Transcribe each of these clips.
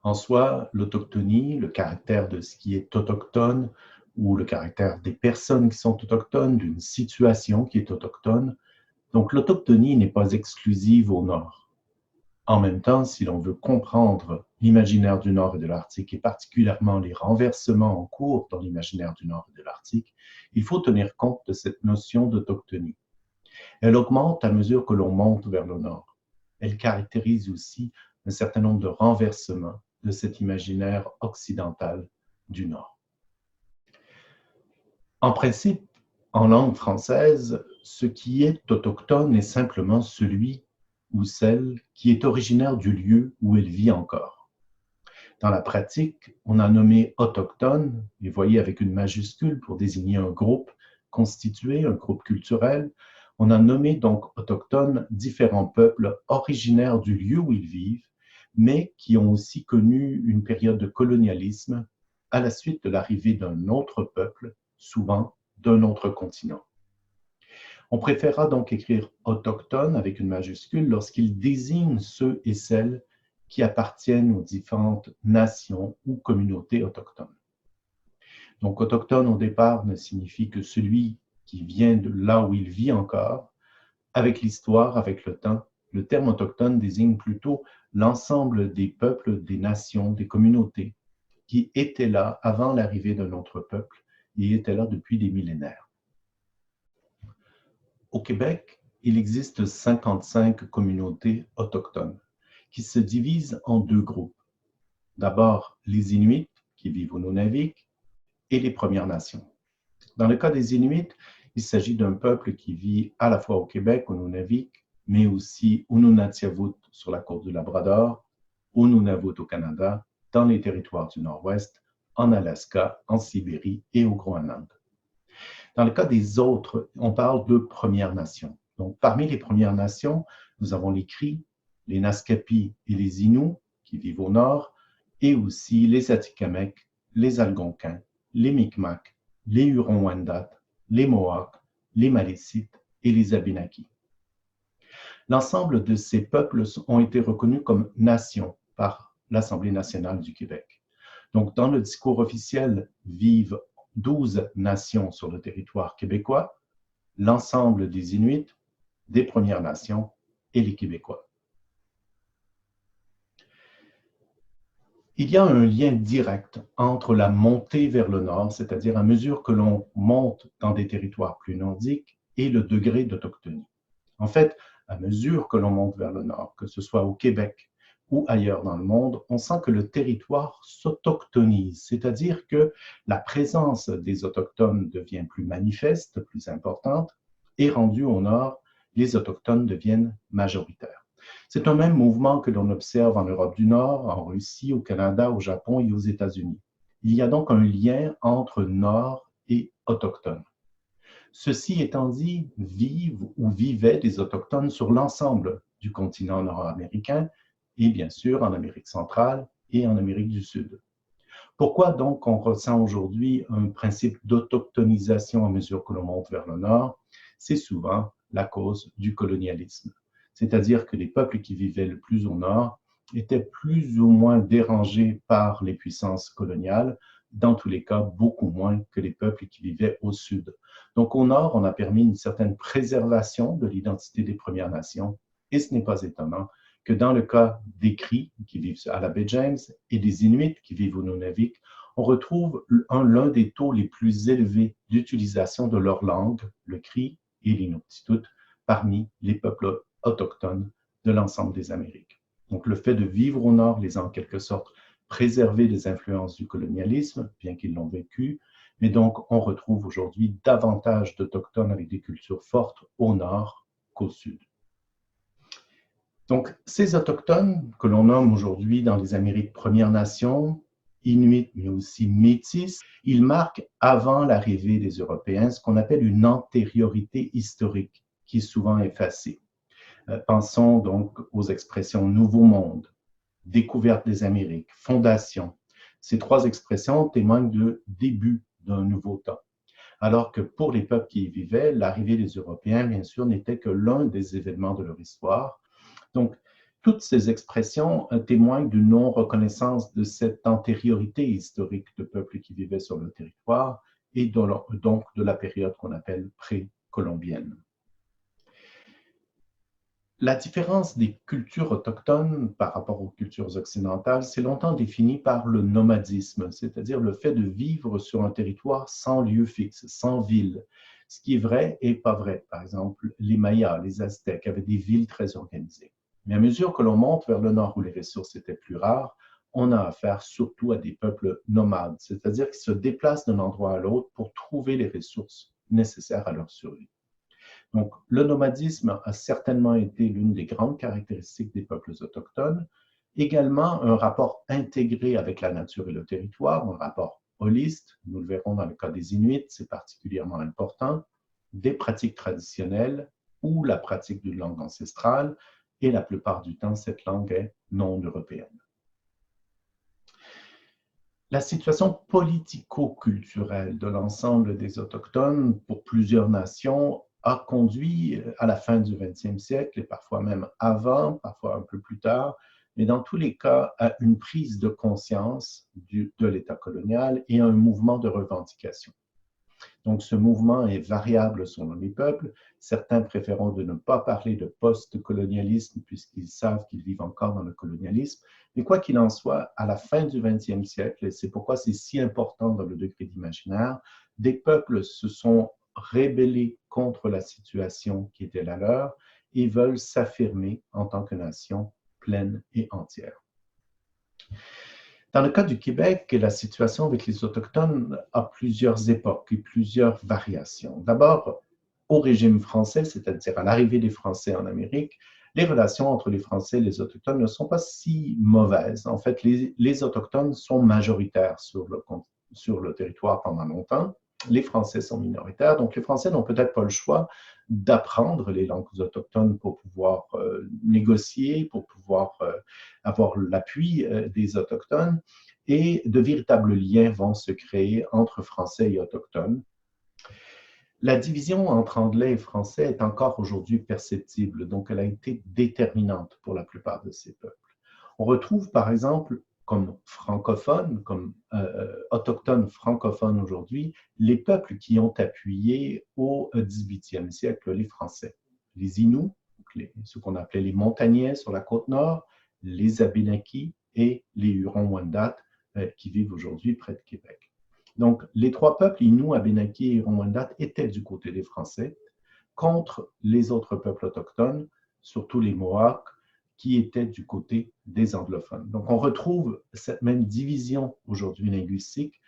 En soi, l'autochtonie, le caractère de ce qui est autochtone ou le caractère des personnes qui sont autochtones, d'une situation qui est autochtone. Donc l'autochtonie n'est pas exclusive au Nord. En même temps, si l'on veut comprendre l'imaginaire du Nord et de l'Arctique, et particulièrement les renversements en cours dans l'imaginaire du Nord et de l'Arctique, il faut tenir compte de cette notion d'autochtonie. Elle augmente à mesure que l'on monte vers le Nord. Elle caractérise aussi un certain nombre de renversements de cet imaginaire occidental du Nord. En principe, en langue française, ce qui est autochtone est simplement celui ou celle qui est originaire du lieu où elle vit encore. Dans la pratique, on a nommé autochtone, et voyez avec une majuscule pour désigner un groupe constitué, un groupe culturel, on a nommé donc autochtone différents peuples originaires du lieu où ils vivent, mais qui ont aussi connu une période de colonialisme à la suite de l'arrivée d'un autre peuple, souvent d'un autre continent. On préférera donc écrire autochtone avec une majuscule lorsqu'il désigne ceux et celles qui appartiennent aux différentes nations ou communautés autochtones. Donc autochtone au départ ne signifie que celui qui vient de là où il vit encore. Avec l'histoire, avec le temps, le terme autochtone désigne plutôt l'ensemble des peuples, des nations, des communautés qui étaient là avant l'arrivée d'un autre peuple et étaient là depuis des millénaires. Au Québec, il existe 55 communautés autochtones qui se divisent en deux groupes. D'abord, les Inuits qui vivent au Nunavik et les Premières Nations. Dans le cas des Inuits, il s'agit d'un peuple qui vit à la fois au Québec, au Nunavik, mais aussi au Nunatiavut sur la côte du Labrador, au Nunavut au Canada, dans les territoires du Nord-Ouest, en Alaska, en Sibérie et au Groenland. Dans le cas des autres, on parle de Premières Nations. Donc, parmi les Premières Nations, nous avons les Cris, les Naskapi et les Inuits qui vivent au nord, et aussi les Atikamekw, les Algonquins, les Micmacs, les Hurons-Wendat, les Mohawks, les Malécites et les Abénaquis. L'ensemble de ces peuples ont été reconnus comme nations par l'Assemblée nationale du Québec. Donc, dans le discours officiel, vivent 12 nations sur le territoire québécois, l'ensemble des Inuits, des Premières Nations et les Québécois. Il y a un lien direct entre la montée vers le nord, c'est-à-dire à mesure que l'on monte dans des territoires plus nordiques, et le degré d'autochtonie. En fait, à mesure que l'on monte vers le nord, que ce soit au Québec ou ailleurs dans le monde, on sent que le territoire s'autochtonise, c'est-à-dire que la présence des autochtones devient plus manifeste, plus importante, et rendue au nord, les autochtones deviennent majoritaires. C'est un même mouvement que l'on observe en Europe du Nord, en Russie, au Canada, au Japon et aux États-Unis. Il y a donc un lien entre Nord et autochtones. Ceci étant dit, vivent ou vivaient des autochtones sur l'ensemble du continent nord-américain et bien sûr en Amérique centrale et en Amérique du Sud. Pourquoi donc on ressent aujourd'hui un principe d'autochtonisation à mesure que l'on monte vers le nord? C'est souvent la cause du colonialisme. C'est-à-dire que les peuples qui vivaient le plus au nord étaient plus ou moins dérangés par les puissances coloniales, dans tous les cas beaucoup moins que les peuples qui vivaient au sud. Donc au nord, on a permis une certaine préservation de l'identité des Premières Nations, et ce n'est pas étonnant que dans le cas des Cris qui vivent à la baie James et des Inuits qui vivent au Nunavik, on retrouve l'un des taux les plus élevés d'utilisation de leur langue, le Cri et l'Inuktitut, parmi les peuples autochtones de l'ensemble des Amériques. Donc le fait de vivre au nord les a en quelque sorte préservé des influences du colonialisme, bien qu'ils l'ont vécu, mais donc on retrouve aujourd'hui davantage d'Autochtones avec des cultures fortes au nord qu'au sud. Donc, ces Autochtones que l'on nomme aujourd'hui dans les Amériques Premières Nations, Inuits, mais aussi Métis, ils marquent avant l'arrivée des Européens ce qu'on appelle une antériorité historique qui est souvent effacée. Pensons donc aux expressions Nouveau Monde, découverte des Amériques, fondation. Ces trois expressions témoignent de début d'un nouveau temps. Alors que pour les peuples qui y vivaient, l'arrivée des Européens, bien sûr, n'était que l'un des événements de leur histoire. Donc, Toutes ces expressions témoignent d'une non-reconnaissance de cette antériorité historique de peuples qui vivaient sur le territoire et donc de la période qu'on appelle pré-colombienne. La différence des cultures autochtones par rapport aux cultures occidentales, c'est longtemps défini par le nomadisme, c'est-à-dire le fait de vivre sur un territoire sans lieu fixe, sans ville. Ce qui est vrai et pas vrai. Par exemple, les Mayas, les Aztèques avaient des villes très organisées. Mais à mesure que l'on monte vers le nord où les ressources étaient plus rares, on a affaire surtout à des peuples nomades, c'est-à-dire qui se déplacent d'un endroit à l'autre pour trouver les ressources nécessaires à leur survie. Donc, le nomadisme a certainement été l'une des grandes caractéristiques des peuples autochtones. Également, un rapport intégré avec la nature et le territoire, un rapport holiste, nous le verrons dans le cas des Inuits, c'est particulièrement important, des pratiques traditionnelles ou la pratique d'une langue ancestrale, et la plupart du temps, cette langue est non européenne. La situation politico-culturelle de l'ensemble des Autochtones pour plusieurs nations a conduit à la fin du XXe siècle, et parfois même avant, parfois un peu plus tard, mais dans tous les cas, à une prise de conscience de l'État colonial et à un mouvement de revendication. Donc, ce mouvement est variable selon les peuples. Certains préféreront de ne pas parler de post-colonialisme puisqu'ils savent qu'ils vivent encore dans le colonialisme. Mais quoi qu'il en soit, à la fin du XXe siècle, et c'est pourquoi c'est si important dans le degré d'imaginaire, des peuples se sont rébellés contre la situation qui était la leur et veulent s'affirmer en tant que nation pleine et entière. Dans le cas du Québec, la situation avec les Autochtones a plusieurs époques et plusieurs variations. D'abord, au régime français, c'est-à-dire à l'arrivée des Français en Amérique, les relations entre les Français et les Autochtones ne sont pas si mauvaises. En fait, les Autochtones sont majoritaires sur le territoire pendant longtemps. Les Français sont minoritaires, donc les Français n'ont peut-être pas le choix d'apprendre les langues autochtones pour pouvoir négocier, pour pouvoir avoir l'appui des Autochtones, et de véritables liens vont se créer entre Français et Autochtones. La division entre anglais et français est encore aujourd'hui perceptible, donc elle a été déterminante pour la plupart de ces peuples. On retrouve par exemple comme francophones, comme autochtones francophones aujourd'hui, les peuples qui ont appuyé au XVIIIe siècle les Français. Les Inuits, ce qu'on appelait les montagnais sur la côte nord, les Abénakis et les Hurons-Wendat qui vivent aujourd'hui près de Québec. Donc, les trois peuples, Inuits, Abénakis et Hurons-Wendat, étaient du côté des Français contre les autres peuples autochtones, surtout les Mohawks, qui étaient du côté des anglophones. Donc, on retrouve cette même division aujourd'hui linguistique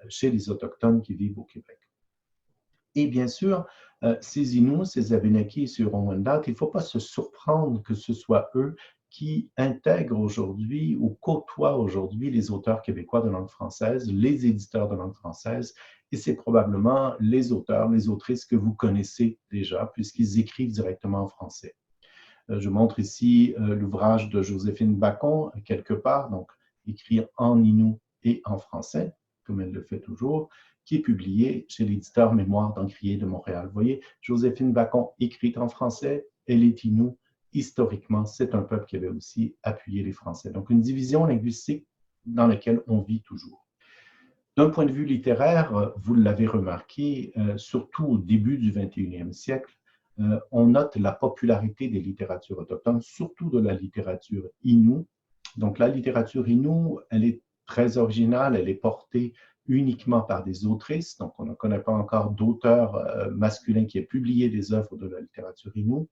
chez les Autochtones qui vivent au Québec. Et bien sûr, ces Inuits, ces Abénakis et ces Hurons-Wendat, il ne faut pas se surprendre que ce soit eux qui intègrent aujourd'hui ou côtoient aujourd'hui les auteurs québécois de langue française, les éditeurs de langue française, et c'est probablement les auteurs, les autrices que vous connaissez déjà, puisqu'ils écrivent directement en français. Je montre ici l'ouvrage de Joséphine Bacon, quelque part, donc écrit en Innu et en français, comme elle le fait toujours, qui est publié chez l'éditeur Mémoire d'Encrier de Montréal. Vous voyez, Joséphine Bacon écrit en français, elle est Innu. Historiquement, c'est un peuple qui avait aussi appuyé les Français. Donc, une division linguistique dans laquelle on vit toujours. D'un point de vue littéraire, vous l'avez remarqué, surtout au début du 21e siècle, on note la popularité des littératures autochtones, surtout de la littérature Innu. Donc, la littérature Innu, elle est très originale, elle est portée uniquement par des autrices, donc on ne connaît pas encore d'auteur masculin qui ait publié des œuvres de la littérature Innu,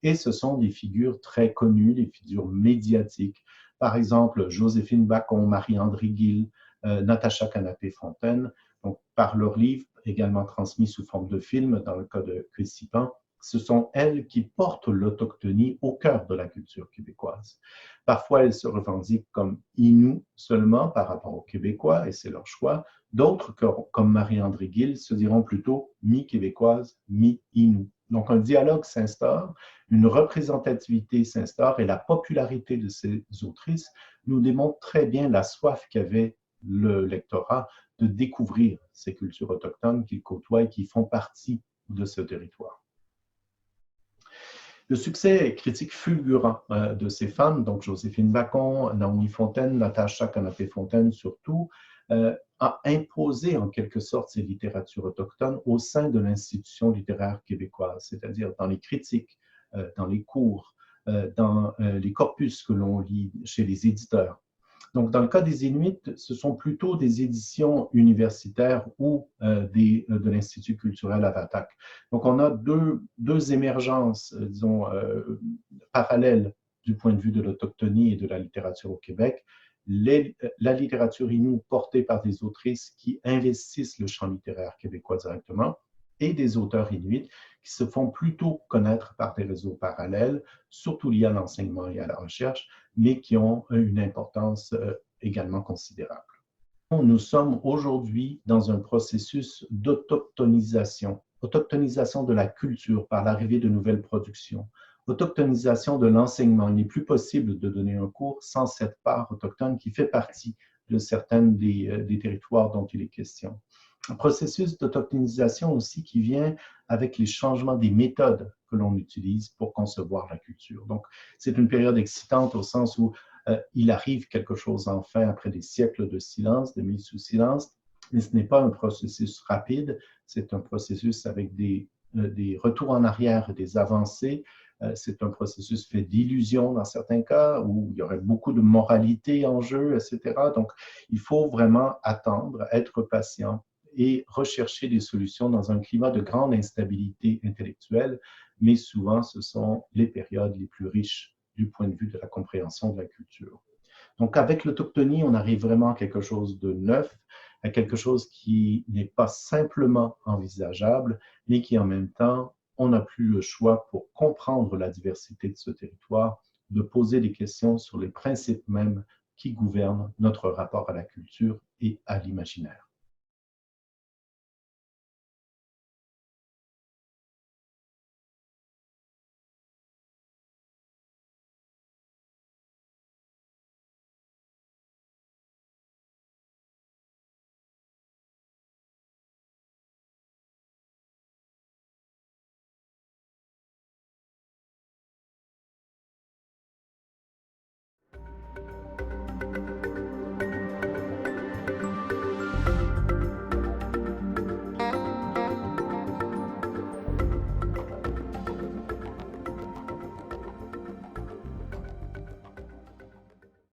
et ce sont des figures très connues, des figures médiatiques. Par exemple, Joséphine Bacon, Marie-André Gill, Natacha Canapé-Fontaine, donc par leurs livres, également transmis sous forme de film, dans le cas de Christy Pan, ce sont elles qui portent l'autochtonie au cœur de la culture québécoise. Parfois, elles se revendiquent comme Innu seulement par rapport aux Québécois, et c'est leur choix. D'autres, comme Marie-André Gill, se diront plutôt mi-québécoise, mi-Innu. Donc, un dialogue s'instaure, une représentativité s'instaure, et la popularité de ces autrices nous démontre très bien la soif qu'avait le lectorat de découvrir ces cultures autochtones qu'ils côtoient et qui font partie de ce territoire. Le succès critique fulgurant de ces femmes, donc Joséphine Bacon, Naomi Fontaine, Natacha Canapé-Fontaine surtout, a imposé en quelque sorte ces littératures autochtones au sein de l'institution littéraire québécoise, c'est-à-dire dans les critiques, dans les cours, dans les corpus que l'on lit chez les éditeurs. Donc, dans le cas des Inuits, ce sont plutôt des éditions universitaires ou de l'Institut culturel Avatak. Donc, on a deux émergences, disons, parallèles du point de vue de l'autochtonie et de la littérature au Québec. La littérature inoue portée par des autrices qui investissent le champ littéraire québécois directement et des auteurs inuits qui se font plutôt connaître par des réseaux parallèles, surtout liés à l'enseignement et à la recherche, mais qui ont une importance également considérable. Nous sommes aujourd'hui dans un processus d'autochtonisation, autochtonisation de la culture par l'arrivée de nouvelles productions, autochtonisation de l'enseignement. Il n'est plus possible de donner un cours sans cette part autochtone qui fait partie de certains des territoires dont il est question. Un processus d'autochtonisation aussi qui vient avec les changements des méthodes que l'on utilise pour concevoir la culture. Donc, c'est une période excitante au sens où il arrive quelque chose enfin après des siècles de silence, de mise sous silence, mais ce n'est pas un processus rapide, c'est un processus avec des retours en arrière et des avancées. C'est un processus fait d'illusions dans certains cas, où il y aurait beaucoup de moralité en jeu, etc. Donc, il faut vraiment attendre, être patient et rechercher des solutions dans un climat de grande instabilité intellectuelle, mais souvent, ce sont les périodes les plus riches du point de vue de la compréhension de la culture. Donc, avec l'autochtonie, on arrive vraiment à quelque chose de neuf, à quelque chose qui n'est pas simplement envisageable, mais qui en même temps, on n'a plus le choix pour comprendre la diversité de ce territoire, de poser des questions sur les principes mêmes qui gouvernent notre rapport à la culture et à l'imaginaire.